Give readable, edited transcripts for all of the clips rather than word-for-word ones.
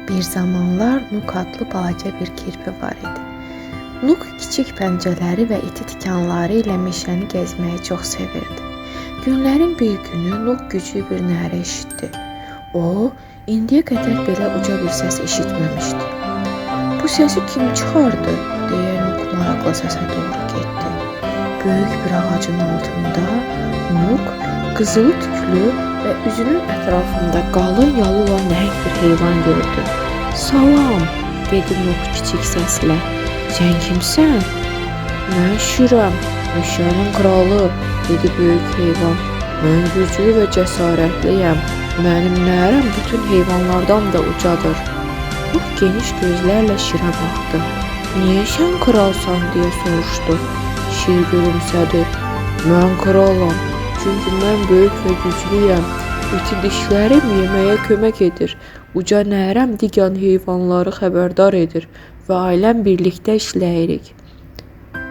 Bir zamanlar Nuk adlı balaca bir kirpi var idi. Nuk kiçik pəncələri və iti tikanları ilə meşəni gəzməyi çox sevirdi. Günlərin bir günü Nuk güclü bir nərə eşitdi. O, indiyə qədər belə uca bir səs eşitməmişdi. Bu səsi kim çıxardı, deyə Nuk maraqla səsə doğru getdi. Böyük bir ağacın altında Nuk qızılı tüklü və üzünün ətrafında qalın yalı olan nəhəng bir heyvan gördü. "Salam," dedi Nuk kiçik səslə. "Sən kimsən?" "Mən Şirəm, meşənin kralı," dedi böyük heyvan. "Mən güclü və cəsarətliyəm. Mənim nərəm bütün heyvanlardan da ucadır." Nuk geniş gözlərlə Şirə baxdı. "Niyə sən kralsan?" deyə soruşdu. Şir gülümsədi. "Mən kralam, çünki mən böyük və güclüyəm. İti dişlərim yeməyə kömək edir. Uca nərəm digər heyvanları xəbərdar edir və ailəm birlikdə işləyirik."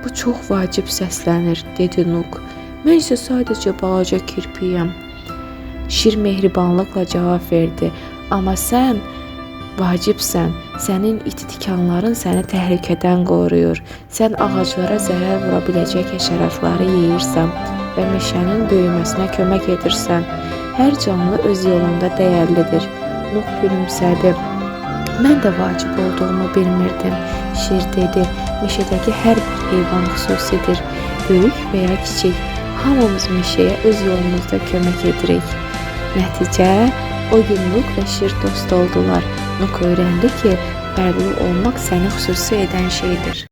"Bu çox vacib səslənir," dedi Nuk. "Mən isə sadəcə balaca kirpiyəm." Şir mehribanlıqla cavab verdi. "Amma sən vacibsən. Sənin iti tikanların səni təhlükədən qoruyur. Sən ağaclara zərər vura biləcək həşəratları yeyirsən və meşənin böyüməsinə kömək edirsən. Hər canlı öz yolunda dəyərlidir." Nuk gülümsədi. "Mən də vacib olduğumu bilmirdim," Şir dedi. "Meşədəki hər bir heyvan xüsusidir. Böyük və ya kiçik, hamımız meşəyə öz yolumuzda kömək edirik." Nəticə, o gün Nuk və Şir dost oldular. Nuk öyrəndi ki, fərqli olmaq səni xüsusi edən şeydir.